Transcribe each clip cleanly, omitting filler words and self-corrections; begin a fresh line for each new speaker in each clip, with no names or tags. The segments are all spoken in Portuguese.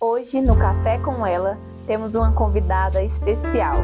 Hoje, no Café com Ela, temos uma convidada especial,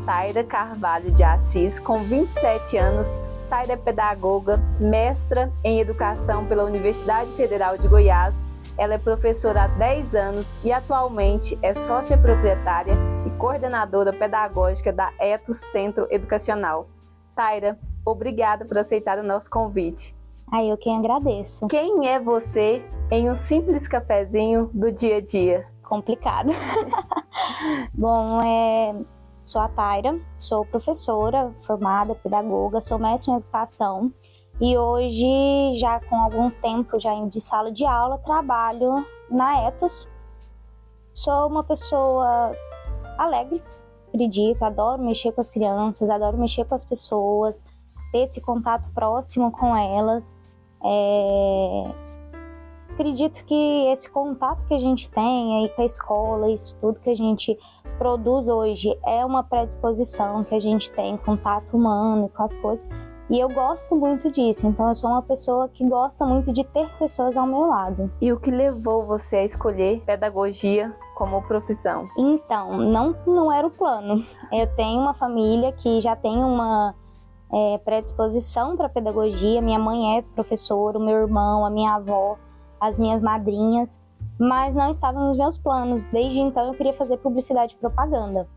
Taira Carvalho de Assis, com 27 anos. Taira é pedagoga, mestra em Educação pela Universidade Federal de Goiás. Ela é professora há 10 anos e atualmente é sócia proprietária e coordenadora pedagógica da Etos Centro Educacional. Taira, obrigada por aceitar o nosso convite.
Eu quem agradeço.
Quem é você em um simples cafezinho do dia a dia?
Complicado. Bom, sou a Taira, sou professora formada, pedagoga, sou mestre em educação e hoje, já com algum tempo já de sala de aula, trabalho na Etos. Sou uma pessoa alegre, acredito, adoro mexer com as crianças, adoro mexer com as pessoas, ter esse contato próximo com elas. Acredito que esse contato que a gente tem aí com a escola, isso tudo que a gente produz hoje é uma predisposição que a gente tem, contato humano com as coisas, e eu gosto muito disso. Então eu sou uma pessoa que gosta muito de ter pessoas ao meu lado.
E o que levou você a escolher pedagogia como profissão?
Então, não era o plano. Eu tenho uma família que já tem uma predisposição para pedagogia. Minha mãe é professora, o meu irmão, a minha avó, as minhas madrinhas, mas não estava nos meus planos. Desde então eu queria fazer publicidade e propaganda,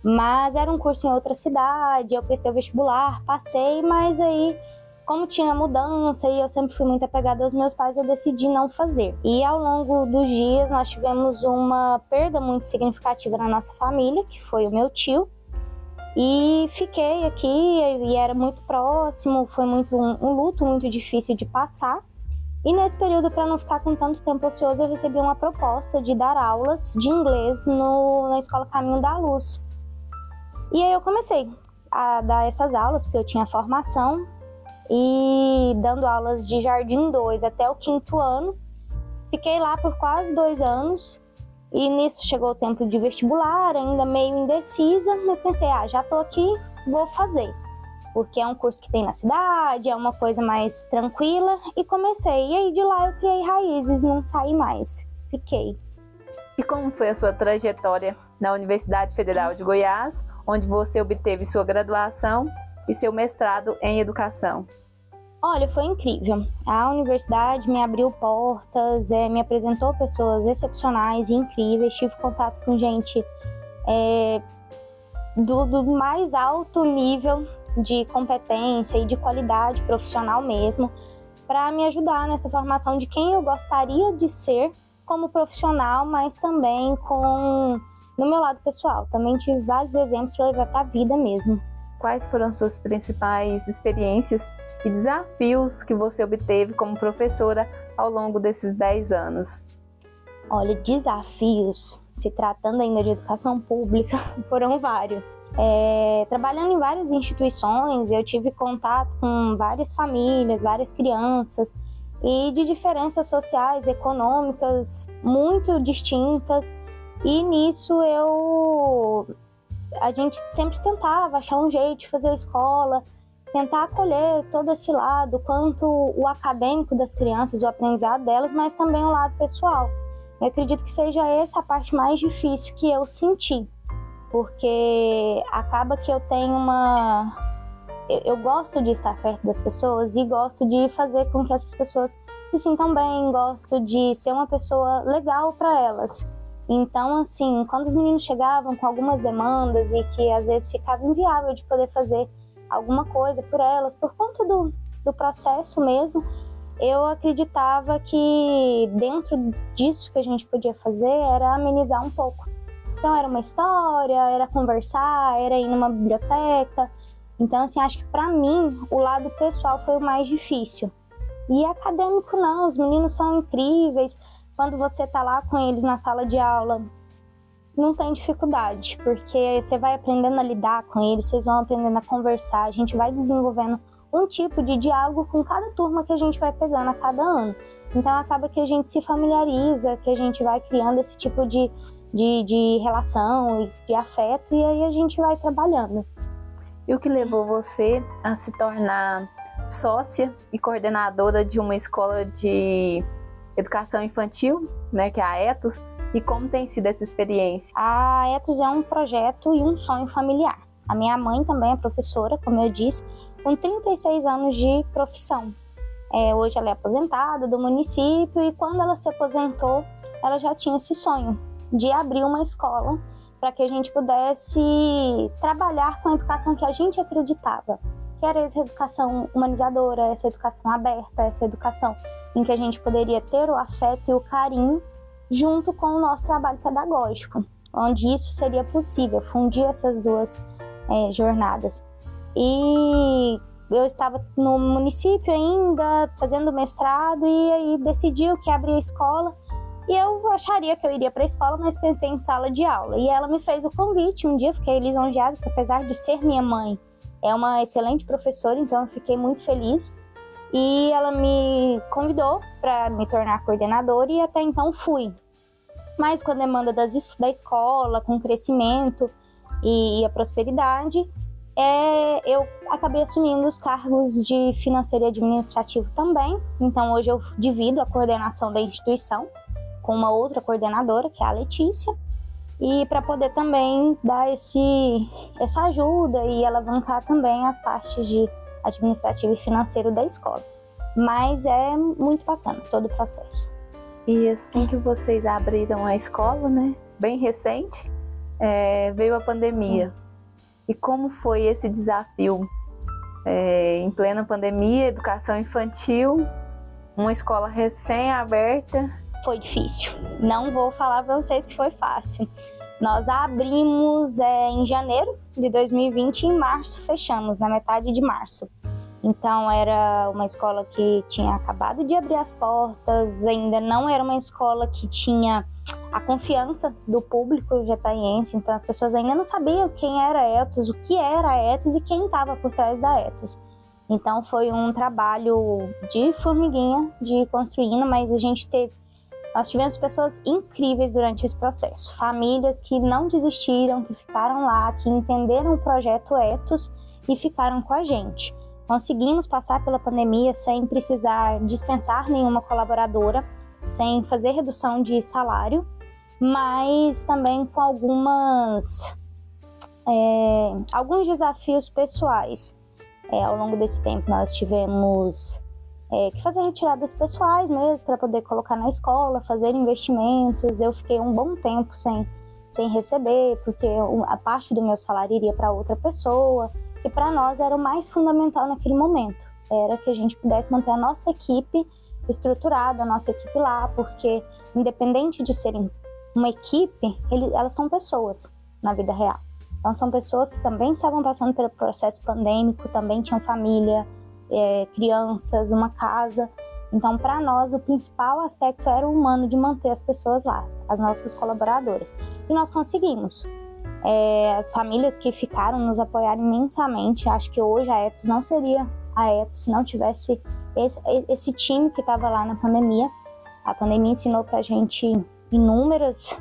mas era um curso em outra cidade, eu prestei o vestibular, passei, mas aí, como tinha mudança e eu sempre fui muito apegada aos meus pais, eu decidi não fazer. E ao longo dos dias nós tivemos uma perda muito significativa na nossa família, que foi o meu tio, e fiquei aqui e era muito próximo, foi um luto muito difícil de passar. E nesse período, para não ficar com tanto tempo ocioso, eu recebi uma proposta de dar aulas de inglês na Escola Caminho da Luz. E aí eu comecei a dar essas aulas, porque eu tinha formação, e dando aulas de Jardim 2 até o 5º ano. Fiquei lá por quase 2 anos, e nisso chegou o tempo de vestibular, ainda meio indecisa, mas pensei, já tô aqui, vou fazer. Porque é um curso que tem na cidade, é uma coisa mais tranquila, e comecei. E aí de lá eu criei raízes, não saí mais, fiquei.
E como foi a sua trajetória na Universidade Federal de Goiás, onde você obteve sua graduação e seu mestrado em educação?
Olha, foi incrível. A universidade me abriu portas, me apresentou pessoas excepcionais e incríveis, tive contato com gente do mais alto nível de competência e de qualidade profissional mesmo, para me ajudar nessa formação de quem eu gostaria de ser como profissional, mas também no meu lado pessoal. Também tive vários exemplos para levar para a vida mesmo.
Quais foram suas principais experiências e desafios que você obteve como professora ao longo desses 10 anos?
Olha, desafios, se tratando ainda de educação pública, foram vários. Trabalhando em várias instituições, eu tive contato com várias famílias, várias crianças, e de diferenças sociais, econômicas, muito distintas. E nisso a gente sempre tentava achar um jeito de fazer a escola, tentar acolher todo esse lado, quanto o acadêmico das crianças, o aprendizado delas, mas também o lado pessoal. Eu acredito que seja essa a parte mais difícil que eu senti, porque acaba que eu tenho eu gosto de estar perto das pessoas e gosto de fazer com que essas pessoas se sintam bem, gosto de ser uma pessoa legal para elas. Então, assim, quando os meninos chegavam com algumas demandas e que às vezes ficava inviável de poder fazer alguma coisa por elas, por conta do processo mesmo, eu acreditava que dentro disso que a gente podia fazer era amenizar um pouco. Então era uma história, era conversar, era ir numa biblioteca. Então, assim, acho que para mim o lado pessoal foi o mais difícil. E acadêmico não, os meninos são incríveis. Quando você tá lá com eles na sala de aula, não tem dificuldade, porque você vai aprendendo a lidar com eles, vocês vão aprendendo a conversar, a gente vai desenvolvendo um tipo de diálogo com cada turma que a gente vai pegando a cada ano. Então acaba que a gente se familiariza, que a gente vai criando esse tipo de relação e de afeto, e aí a gente vai trabalhando.
E o que levou você a se tornar sócia e coordenadora de uma escola de educação infantil, né, que é a Etos, E como tem sido essa experiência?
A Etos é um projeto e um sonho familiar. A minha mãe também é professora, como eu disse, com 36 anos de profissão. Hoje ela é aposentada do município e quando ela se aposentou, ela já tinha esse sonho de abrir uma escola para que a gente pudesse trabalhar com a educação que a gente acreditava, que era essa educação humanizadora, essa educação aberta, essa educação em que a gente poderia ter o afeto e o carinho junto com o nosso trabalho pedagógico, onde isso seria possível, fundir essas duas jornadas. E eu estava no município ainda, fazendo mestrado, e aí decidiu que abria a escola. E eu acharia que eu iria para a escola, mas pensei em sala de aula. E ela me fez o convite. Um dia fiquei lisonjeada, porque apesar de ser minha mãe, é uma excelente professora, então eu fiquei muito feliz. E ela me convidou para me tornar coordenadora e até então fui. Mas com a demanda da escola, com o crescimento e a prosperidade, eu acabei assumindo os cargos de financeiro e administrativo também. Então hoje eu divido a coordenação da instituição com uma outra coordenadora, que é a Letícia, e para poder também dar essa ajuda e alavancar também as partes de administrativo e financeiro da escola. Mas é muito bacana todo o processo.
E assim que vocês abriram a escola, né, bem recente, veio a pandemia. E como foi esse desafio? Em plena pandemia, educação infantil, uma escola recém-aberta.
Foi difícil. Não vou falar para vocês que foi fácil. Nós abrimos em janeiro de 2020 e em março fechamos, na metade de março. Então era uma escola que tinha acabado de abrir as portas, ainda não era uma escola que tinha a confiança do público jataiense, então as pessoas ainda não sabiam quem era a Etos, o que era a Etos e quem estava por trás da Etos. Então foi um trabalho de formiguinha, de ir construindo, mas nós tivemos pessoas incríveis durante esse processo, famílias que não desistiram, que ficaram lá, que entenderam o projeto Etos e ficaram com a gente. Conseguimos passar pela pandemia sem precisar dispensar nenhuma colaboradora, sem fazer redução de salário, mas também com alguns desafios pessoais. Ao longo desse tempo nós tivemos que fazer retiradas pessoais mesmo para poder colocar na escola, fazer investimentos. Eu fiquei um bom tempo sem receber, porque a parte do meu salário iria para outra pessoa. E para nós era o mais fundamental naquele momento, era que a gente pudesse manter a nossa equipe estruturada, a nossa equipe lá, porque independente de serem uma equipe, elas são pessoas na vida real. Então são pessoas que também estavam passando pelo processo pandêmico, também tinham família, crianças, uma casa. Então para nós o principal aspecto era o humano, de manter as pessoas lá, as nossas colaboradoras. E nós conseguimos. As famílias que ficaram nos apoiaram imensamente. Acho que hoje a Etos não seria a Etos se não tivesse esse time que estava lá na pandemia. A pandemia ensinou para a gente inúmeros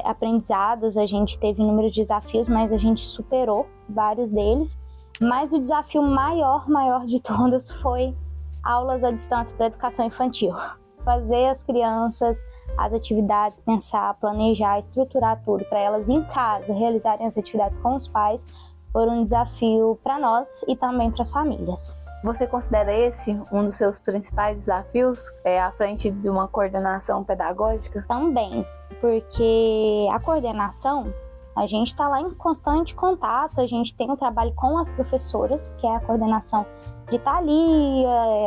aprendizados, a gente teve inúmeros desafios, mas a gente superou vários deles. Mas o desafio maior de todos foi aulas à distância para educação infantil. Fazer as crianças as atividades, pensar, planejar, estruturar tudo para elas em casa realizarem as atividades com os pais, foi um desafio para nós e também para as famílias.
Você considera esse um dos seus principais desafios à frente de uma coordenação pedagógica?
Também, porque a coordenação, a gente está lá em constante contato, a gente tem um trabalho com as professoras, que é a coordenação de estar ali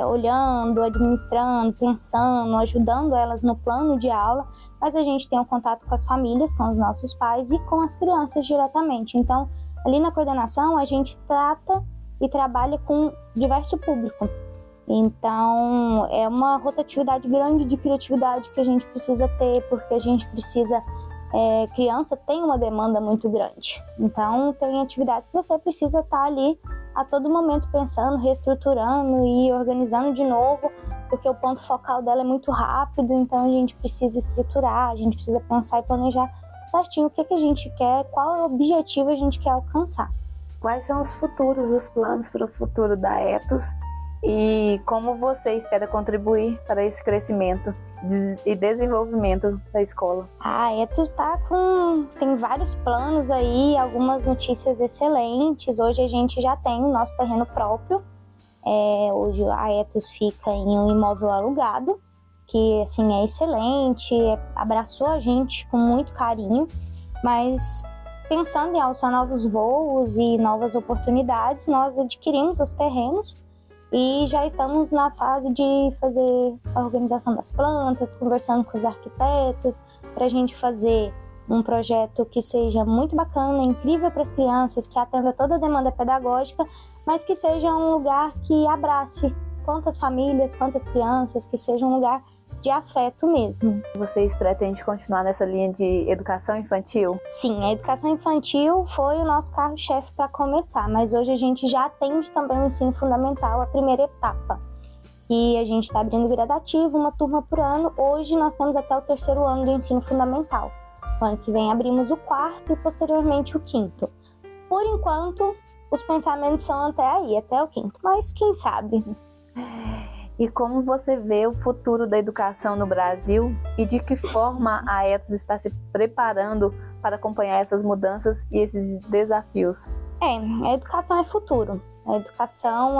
olhando, administrando, pensando, ajudando elas no plano de aula, mas a gente tem um contato com as famílias, com os nossos pais e com as crianças diretamente. Então, ali na coordenação, a gente trata e trabalha com diverso público. Então, é uma rotatividade grande de criatividade que a gente precisa ter, porque a gente precisa... criança tem uma demanda muito grande. Então, tem atividades que você precisa estar ali a todo momento pensando, reestruturando e organizando de novo, porque o ponto focal dela é muito rápido, então a gente precisa estruturar, a gente precisa pensar e planejar certinho o que a gente quer, qual objetivo a gente quer alcançar.
Quais são os planos para o futuro da Etos E como você espera contribuir para esse crescimento e desenvolvimento da escola?
A Etos tem vários planos aí, algumas notícias excelentes. Hoje a gente já tem o nosso terreno próprio. Hoje a Etos fica em um imóvel alugado, que assim é excelente, abraçou a gente com muito carinho, mas pensando em alçar novos voos e novas oportunidades, nós adquirimos os terrenos e já estamos na fase de fazer a organização das plantas, conversando com os arquitetos, para a gente fazer um projeto que seja muito bacana, incrível para as crianças, que atenda toda a demanda pedagógica, mas que seja um lugar que abrace quantas famílias, quantas crianças, que seja um lugar de afeto mesmo.
Vocês pretendem continuar nessa linha de educação infantil?
Sim, a educação infantil foi o nosso carro-chefe para começar, mas hoje a gente já atende também o ensino fundamental, a primeira etapa. E a gente está abrindo gradativo, uma turma por ano. Hoje nós temos até o 3º ano do ensino fundamental. No ano que vem abrimos o 4º e posteriormente o 5º. Por enquanto, os pensamentos são até aí, até o 5º, mas quem sabe?
E como você vê o futuro da educação no Brasil e de que forma a Etos está se preparando para acompanhar essas mudanças e esses desafios?
A educação é futuro. A educação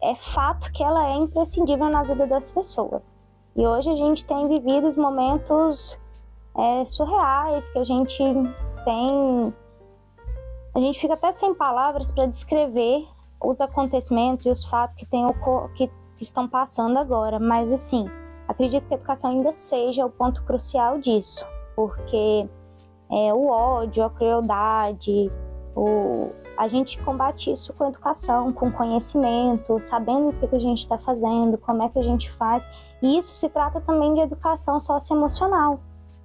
é fato que ela é imprescindível na vida das pessoas. E hoje a gente tem vivido os momentos surreais que a gente tem. A gente fica até sem palavras para descrever os acontecimentos e os fatos que estão passando agora, mas assim, acredito que a educação ainda seja o ponto crucial disso, porque o ódio, a crueldade, a gente combate isso com educação, com conhecimento, sabendo o que a gente está fazendo, como é que a gente faz, e isso se trata também de educação socioemocional.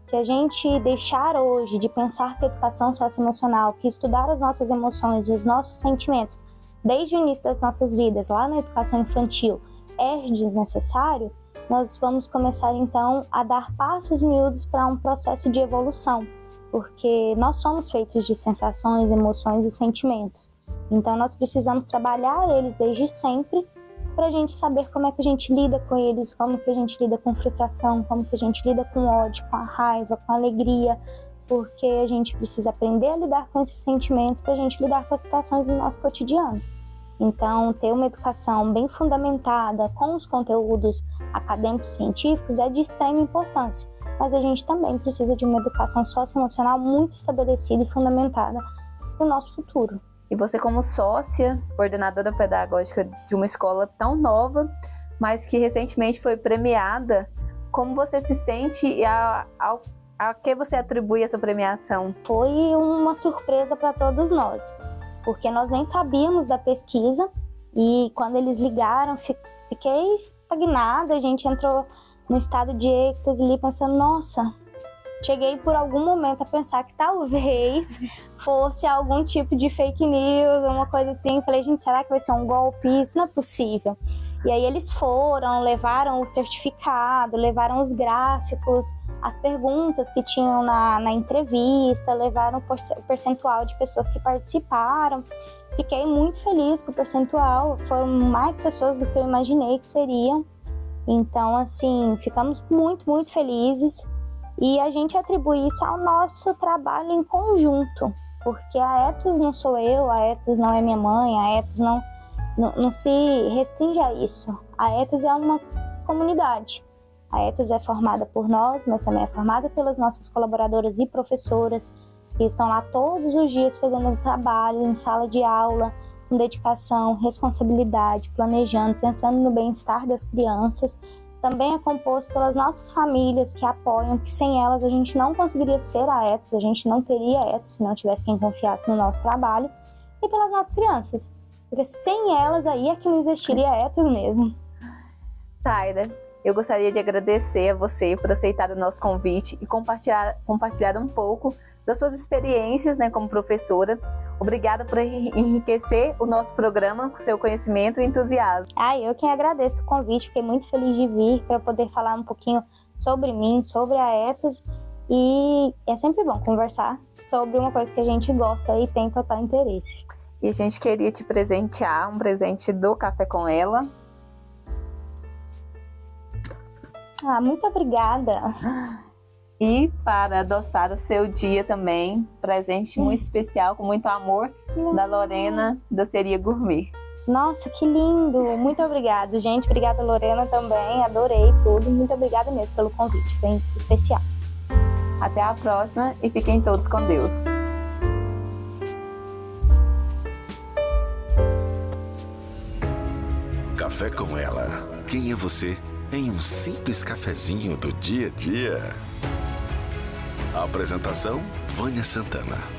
Se a gente deixar hoje de pensar que a educação socioemocional, que estudar as nossas emoções e os nossos sentimentos desde o início das nossas vidas, lá na educação infantil, é desnecessário, nós vamos começar então a dar passos miúdos para um processo de evolução, porque nós somos feitos de sensações, emoções e sentimentos. Então nós precisamos trabalhar eles desde sempre para a gente saber como é que a gente lida com eles, como que a gente lida com frustração, como que a gente lida com ódio, com a raiva, com a alegria, porque a gente precisa aprender a lidar com esses sentimentos para a gente lidar com as situações do nosso cotidiano. Então, ter uma educação bem fundamentada com os conteúdos acadêmicos científicos é de extrema importância, mas a gente também precisa de uma educação socioemocional muito estabelecida e fundamentada para o nosso futuro.
E você, como sócia, coordenadora pedagógica de uma escola tão nova, mas que recentemente foi premiada, como você se sente e a que você atribui essa premiação?
Foi uma surpresa para todos nós, porque nós nem sabíamos da pesquisa e quando eles ligaram, fiquei estagnada, a gente entrou no estado de êxtase ali pensando, nossa, cheguei por algum momento a pensar que talvez fosse algum tipo de fake news, uma coisa assim, falei, gente, será que vai ser um golpe? Isso não é possível. E aí eles levaram o certificado, levaram os gráficos, as perguntas que tinham na entrevista, levaram o percentual de pessoas que participaram. Fiquei muito feliz com o percentual, foram mais pessoas do que eu imaginei que seriam. Então, assim, ficamos muito, muito felizes e a gente atribui isso ao nosso trabalho em conjunto, porque a Etos não sou eu, a Etos não é minha mãe, a Etos não se restringe a isso. A Etos é uma comunidade. A Etos é formada por nós, mas também é formada pelas nossas colaboradoras e professoras que estão lá todos os dias fazendo um trabalho em sala de aula, com dedicação, responsabilidade, planejando, pensando no bem-estar das crianças. Também é composto pelas nossas famílias que apoiam, que sem elas a gente não conseguiria ser a Etos, a gente não teria a Etos se não tivesse quem confiasse no nosso trabalho, e pelas nossas crianças, porque sem elas aí é que não existiria a Etos mesmo.
Taira, eu gostaria de agradecer a você por aceitar o nosso convite e compartilhar um pouco das suas experiências, como professora. Obrigada por enriquecer o nosso programa com seu conhecimento e entusiasmo.
Eu que agradeço o convite, fiquei muito feliz de vir para poder falar um pouquinho sobre mim, sobre a Etos, e é sempre bom conversar sobre uma coisa que a gente gosta e tem total interesse.
E a gente queria te presentear, um presente do Café com Ela.
Muito obrigada.
E para adoçar o seu dia também, presente muito especial, com muito amor, da Lorena, Doceria Gourmet.
Nossa, que lindo! Muito obrigada, gente. Obrigada, Lorena, também. Adorei tudo. Muito obrigada mesmo pelo convite. Foi especial.
Até a próxima e fiquem todos com Deus.
Café com Ela. Quem é você em um simples cafezinho do dia a dia? Apresentação: Vânia Santana.